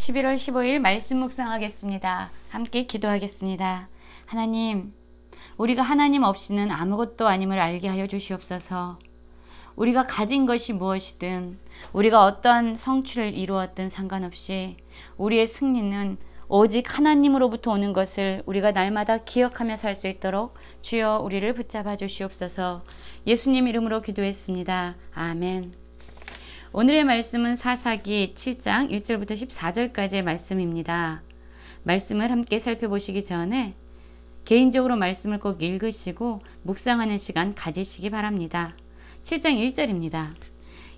11월 15일 말씀 묵상하겠습니다. 함께 기도하겠습니다. 하나님, 우리가 하나님 없이는 아무것도 아님을 알게 하여 주시옵소서. 우리가 가진 것이 무엇이든, 우리가 어떠한 성취를 이루었든 상관없이 우리의 승리는 오직 하나님으로부터 오는 것을 우리가 날마다 기억하며 살 수 있도록 주여 우리를 붙잡아 주시옵소서. 예수님 이름으로 기도했습니다. 아멘. 오늘의 말씀은 사사기 7장 1절부터 14절까지의 말씀입니다. 말씀을 함께 살펴보시기 전에 개인적으로 말씀을 꼭 읽으시고 묵상하는 시간 가지시기 바랍니다. 7장 1절입니다.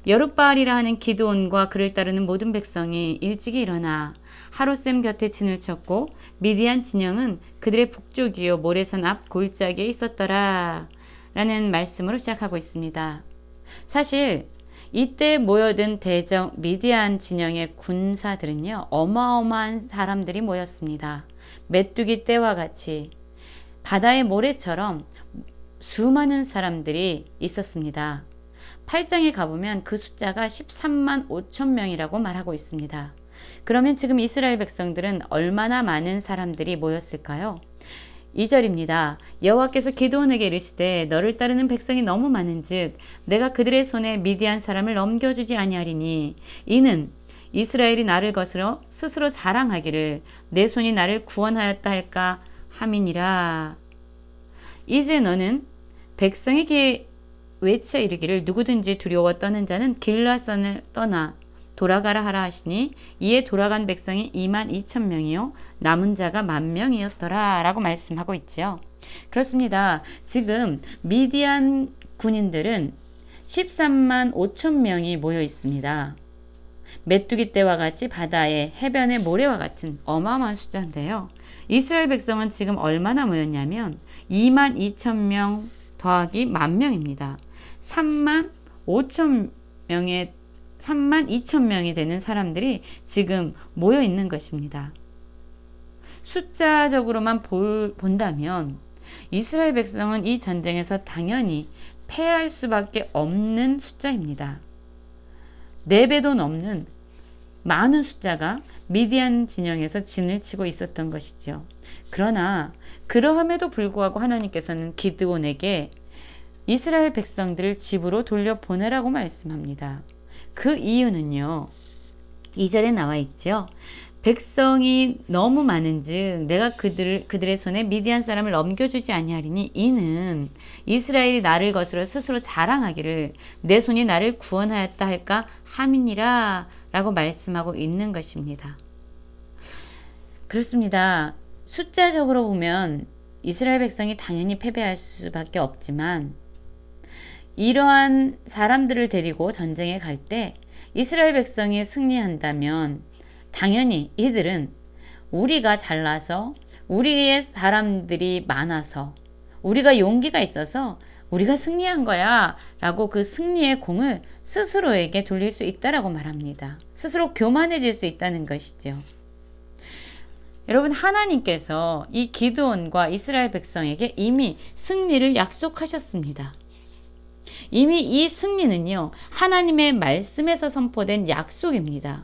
여룻바알이라 하는 기드온과 그를 따르는 모든 백성이 일찍이 일어나 하롯셈 곁에 진을 쳤고 미디안 진영은 그들의 북쪽이요 모래산 앞 골짜기에 있었더라 라는 말씀으로 시작하고 있습니다. 사실 이때 모여든 대적 미디안 진영의 군사들은요, 어마어마한 사람들이 모였습니다. 메뚜기 떼와 같이 바다의 모래처럼 수많은 사람들이 있었습니다. 8장에 가보면 그 숫자가 13만 5천 명이라고 말하고 있습니다. 그러면 지금 이스라엘 백성들은 얼마나 많은 사람들이 모였을까요? 2절입니다. 여호와께서 기드온에게 이르시되 너를 따르는 백성이 너무 많은즉 내가 그들의 손에 미디안 사람을 넘겨주지 아니하리니 이는 이스라엘이 나를 거스러 스스로 자랑하기를 내 손이 나를 구원하였다 할까 함이니라. 이제 너는 백성에게 외쳐 이르기를 누구든지 두려워 떠는 자는 길라산을 떠나 돌아가라 하라 하시니 이에 돌아간 백성이 2만 2천 명이요 남은 자가 1만 명이었더라 라고 말씀하고 있죠. 그렇습니다. 지금 미디안 군인들은 13만 5천 명이 모여 있습니다. 메뚜기 떼와 같이 바다의 해변의 모래와 같은 어마어마한 숫자인데요. 이스라엘 백성은 지금 얼마나 모였냐면 2만 2천 명 더하기 1만 명입니다. 3만 2천 명이 되는 사람들이 지금 모여 있는 것입니다. 숫자적으로만 본다면 이스라엘 백성은 이 전쟁에서 당연히 패할 수밖에 없는 숫자입니다. 4배도 넘는 많은 숫자가 미디안 진영에서 진을 치고 있었던 것이죠. 그러나 그러함에도 불구하고 하나님께서는 기드온에게 이스라엘 백성들을 집으로 돌려보내라고 말씀합니다. 그 이유는요. 2절에 나와 있죠. 백성이 너무 많은즉 내가 그들의 손에 미디안 사람을 넘겨주지 아니하리니 이는 이스라엘이 나를 거스러 스스로 자랑하기를 내 손이 나를 구원하였다 할까 함이니라 라고 말씀하고 있는 것입니다. 그렇습니다. 숫자적으로 보면 이스라엘 백성이 당연히 패배할 수밖에 없지만 이러한 사람들을 데리고 전쟁에 갈 때 이스라엘 백성이 승리한다면 당연히 이들은 우리가 잘나서 우리의 사람들이 많아서 우리가 용기가 있어서 우리가 승리한 거야 라고 그 승리의 공을 스스로에게 돌릴 수 있다라고 말합니다. 스스로 교만해질 수 있다는 것이죠. 여러분, 하나님께서 이 기드온과 이스라엘 백성에게 이미 승리를 약속하셨습니다. 이미 이 승리는요, 하나님의 말씀에서 선포된 약속입니다.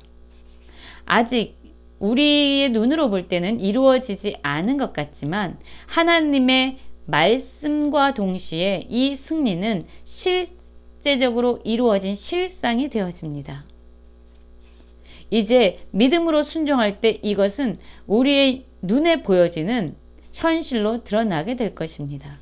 아직 우리의 눈으로 볼 때는 이루어지지 않은 것 같지만 하나님의 말씀과 동시에 이 승리는 실제적으로 이루어진 실상이 되어집니다. 이제 믿음으로 순종할 때 이것은 우리의 눈에 보여지는 현실로 드러나게 될 것입니다.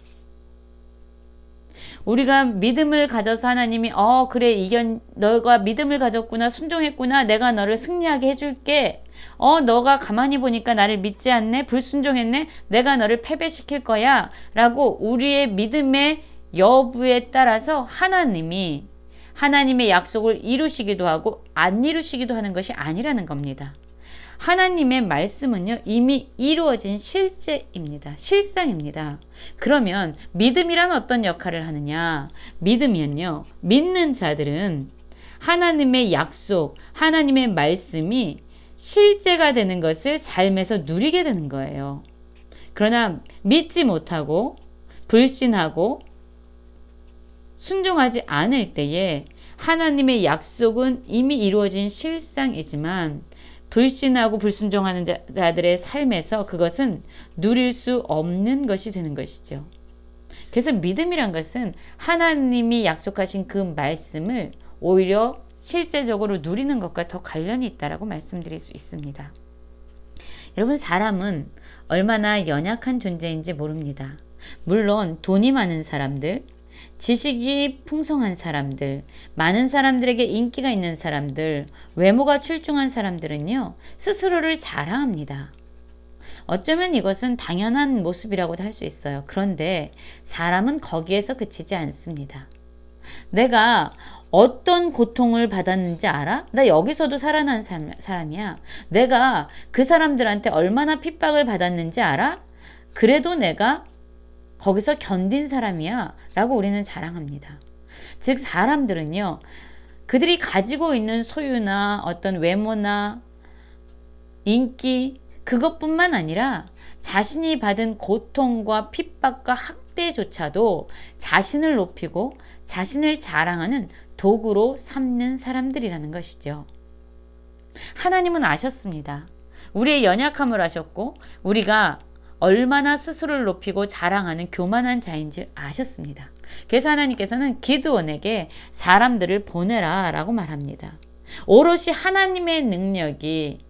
우리가 믿음을 가져서 하나님이 그래 너가 믿음을 가졌구나, 순종했구나, 내가 너를 승리하게 해줄게, 너가 가만히 보니까 나를 믿지 않네, 불순종했네, 내가 너를 패배시킬 거야 라고 우리의 믿음의 여부에 따라서 하나님이 하나님의 약속을 이루시기도 하고 안 이루시기도 하는 것이 아니라는 겁니다. 하나님의 말씀은요, 이미 이루어진 실제입니다. 실상입니다. 그러면 믿음이란 어떤 역할을 하느냐? 믿으면요, 믿는 자들은 하나님의 약속, 하나님의 말씀이 실제가 되는 것을 삶에서 누리게 되는 거예요. 그러나 믿지 못하고 불신하고 순종하지 않을 때에 하나님의 약속은 이미 이루어진 실상이지만 불신하고 불순종하는 자들의 삶에서 그것은 누릴 수 없는 것이 되는 것이죠. 그래서 믿음이란 것은 하나님이 약속하신 그 말씀을 오히려 실제적으로 누리는 것과 더 관련이 있다고 말씀드릴 수 있습니다. 여러분, 사람은 얼마나 연약한 존재인지 모릅니다. 물론 돈이 많은 사람들, 지식이 풍성한 사람들, 많은 사람들에게 인기가 있는 사람들, 외모가 출중한 사람들은요, 스스로를 자랑합니다. 어쩌면 이것은 당연한 모습이라고도 할 수 있어요. 그런데 사람은 거기에서 그치지 않습니다. 내가 어떤 고통을 받았는지 알아? 나 여기서도 살아난 사람이야. 내가 그 사람들한테 얼마나 핍박을 받았는지 알아? 그래도 내가 거기서 견딘 사람이야 라고 우리는 자랑합니다. 즉 사람들은요, 그들이 가지고 있는 소유나 어떤 외모나 인기, 그것뿐만 아니라 자신이 받은 고통과 핍박과 학대조차도 자신을 높이고 자신을 자랑하는 도구로 삼는 사람들이라는 것이죠. 하나님은 아셨습니다. 우리의 연약함을 아셨고 우리가 얼마나 스스로를 높이고 자랑하는 교만한 자인지 아셨습니다. 그래서 하나님께서는 기드온에게 사람들을 보내라 라고 말합니다. 오롯이 하나님의 능력이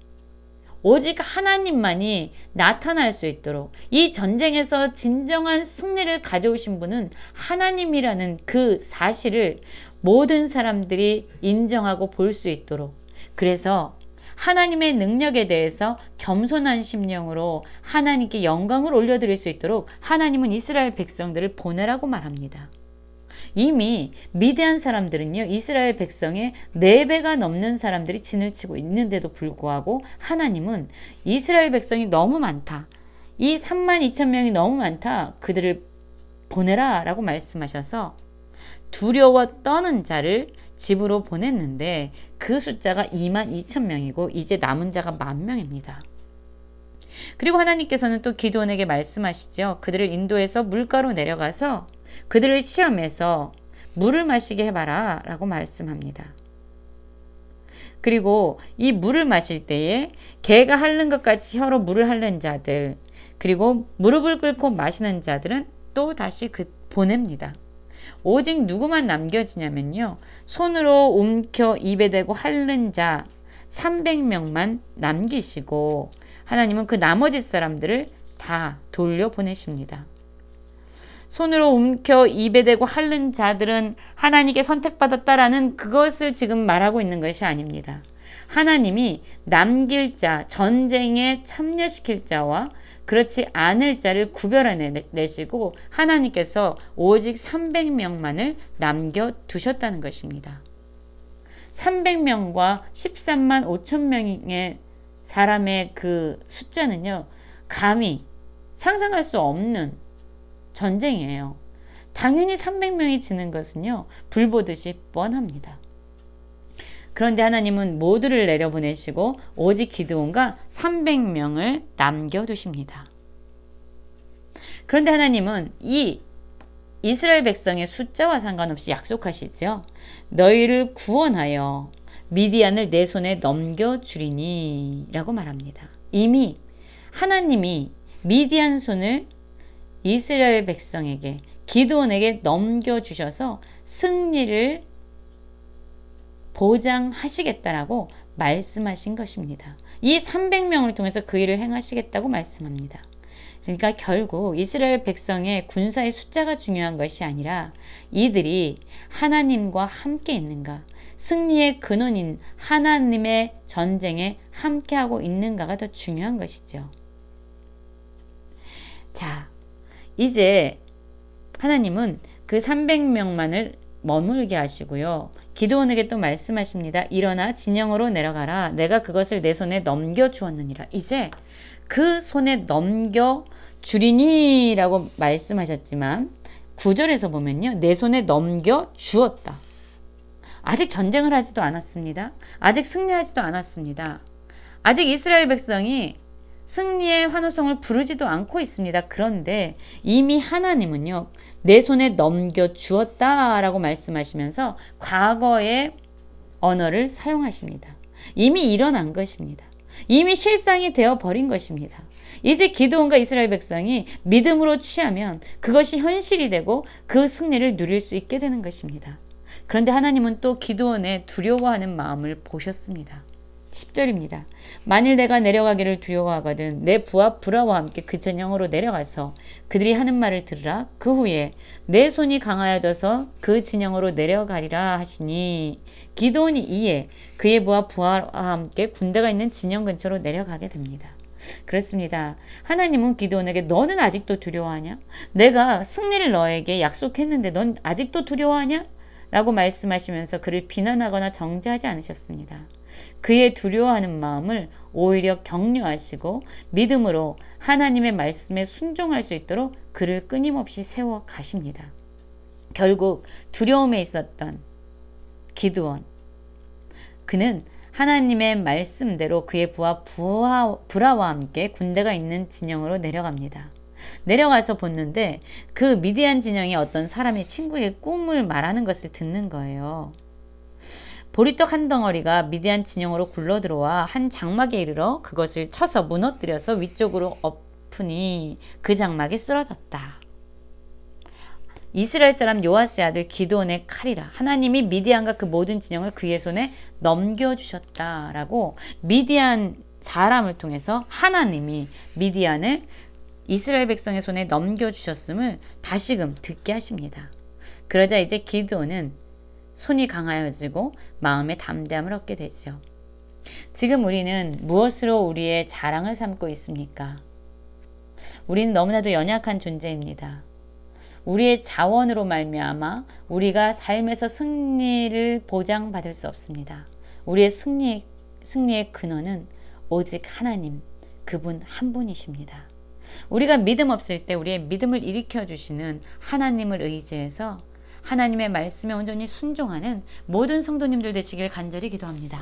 오직 하나님만이 나타날 수 있도록, 이 전쟁에서 진정한 승리를 가져오신 분은 하나님이라는 그 사실을 모든 사람들이 인정하고 볼 수 있도록, 그래서 하나님의 능력에 대해서 겸손한 심령으로 하나님께 영광을 올려드릴 수 있도록 하나님은 이스라엘 백성들을 보내라고 말합니다. 이미 미디안 사람들은요, 이스라엘 백성의 4배가 넘는 사람들이 진을 치고 있는데도 불구하고 하나님은 이스라엘 백성이 너무 많다, 이 32,000명이 너무 많다, 그들을 보내라 라고 말씀하셔서 두려워 떠는 자를 집으로 보냈는데 그 숫자가 22,000명이고 이제 남은 자가 10,000명입니다. 그리고 하나님께서는 또 기드온에게 말씀하시죠. 그들을 인도해서 물가로 내려가서 그들을 시험해서 물을 마시게 해봐라 라고 말씀합니다. 그리고 이 물을 마실 때에 개가 핥는 것 같이 혀로 물을 핥는 자들, 그리고 무릎을 꿇고 마시는 자들은 또 다시 보냅니다. 오직 누구만 남겨지냐면요, 손으로 움켜 입에 대고 핥는 자 300명만 남기시고 하나님은 그 나머지 사람들을 다 돌려보내십니다. 손으로 움켜 입에 대고 핥는 자들은 하나님께 선택받았다라는 그것을 지금 말하고 있는 것이 아닙니다. 하나님이 남길 자, 전쟁에 참여시킬 자와 그렇지 않을 자를 구별해내시고 하나님께서 오직 300명만을 남겨두셨다는 것입니다. 300명과 13만 5천 명의 사람의 그 숫자는요, 감히 상상할 수 없는 전쟁이에요. 당연히 300명이 지는 것은요, 불보듯이 뻔합니다. 그런데 하나님은 모두를 내려보내시고 오직 기드온과 300명을 남겨두십니다. 그런데 하나님은 이 이스라엘 백성의 숫자와 상관없이 약속하시죠. 너희를 구원하여 미디안을 내 손에 넘겨주리니 라고 말합니다. 이미 하나님이 미디안 손을 이스라엘 백성에게, 기드온에게 넘겨주셔서 승리를 보장하시겠다라고 말씀하신 것입니다. 이 300명을 통해서 그 일을 행하시겠다고 말씀합니다. 그러니까 결국 이스라엘 백성의 군사의 숫자가 중요한 것이 아니라 이들이 하나님과 함께 있는가, 승리의 근원인 하나님의 전쟁에 함께하고 있는가가 더 중요한 것이죠. 자, 이제 하나님은 그 300명만을 머물게 하시고요. 기드온에게 또 말씀하십니다. 일어나 진영으로 내려가라. 내가 그것을 내 손에 넘겨주었느니라. 이제 그 손에 넘겨주리니 라고 말씀하셨지만 9절에서 보면요, 내 손에 넘겨주었다. 아직 전쟁을 하지도 않았습니다. 아직 승리하지도 않았습니다. 아직 이스라엘 백성이 승리의 환호성을 부르지도 않고 있습니다. 그런데 이미 하나님은요, 내 손에 넘겨주었다 라고 말씀하시면서 과거의 언어를 사용하십니다. 이미 일어난 것입니다. 이미 실상이 되어버린 것입니다. 이제 기드온과 이스라엘 백성이 믿음으로 취하면 그것이 현실이 되고 그 승리를 누릴 수 있게 되는 것입니다. 그런데 하나님은 또 기드온의 두려워하는 마음을 보셨습니다. 10절입니다. 만일 내가 내려가기를 두려워하거든 내 부하 브라와 함께 그 전령으로 내려가서 그들이 하는 말을 들으라. 그 후에 내 손이 강하여져서 그 진영으로 내려가리라 하시니 기드온이 이에 그의 부하 브라와 함께 군대가 있는 진영 근처로 내려가게 됩니다. 그렇습니다. 하나님은 기드온에게 너는 아직도 두려워하냐? 내가 승리를 너에게 약속했는데 넌 아직도 두려워하냐? 라고 말씀하시면서 그를 비난하거나 정죄하지 않으셨습니다. 그의 두려워하는 마음을 오히려 격려하시고 믿음으로 하나님의 말씀에 순종할 수 있도록 그를 끊임없이 세워 가십니다. 결국 두려움에 있었던 기드온, 그는 하나님의 말씀대로 그의 부하 브라와 함께 군대가 있는 진영으로 내려갑니다. 내려가서 보는데 그 미디안 진영이 어떤 사람의 친구의 꿈을 말하는 것을 듣는 거예요. 보리떡 한 덩어리가 미디안 진영으로 굴러들어와 한 장막에 이르러 그것을 쳐서 무너뜨려서 위쪽으로 엎으니 그 장막이 쓰러졌다. 이스라엘 사람 요아스의 아들 기드온의 칼이라. 하나님이 미디안과 그 모든 진영을 그의 손에 넘겨주셨다라고 미디안 사람을 통해서 하나님이 미디안을 이스라엘 백성의 손에 넘겨주셨음을 다시금 듣게 하십니다. 그러자 이제 기드온은 손이 강하여지고 마음의 담대함을 얻게 되죠. 지금 우리는 무엇으로 우리의 자랑을 삼고 있습니까? 우리는 너무나도 연약한 존재입니다. 우리의 자원으로 말미암아 우리가 삶에서 승리를 보장받을 수 없습니다. 우리의 승리의 근원은 오직 하나님, 그분 한 분이십니다. 우리가 믿음 없을 때 우리의 믿음을 일으켜 주시는 하나님을 의지해서 하나님의 말씀에 온전히 순종하는 모든 성도님들 되시길 간절히 기도합니다.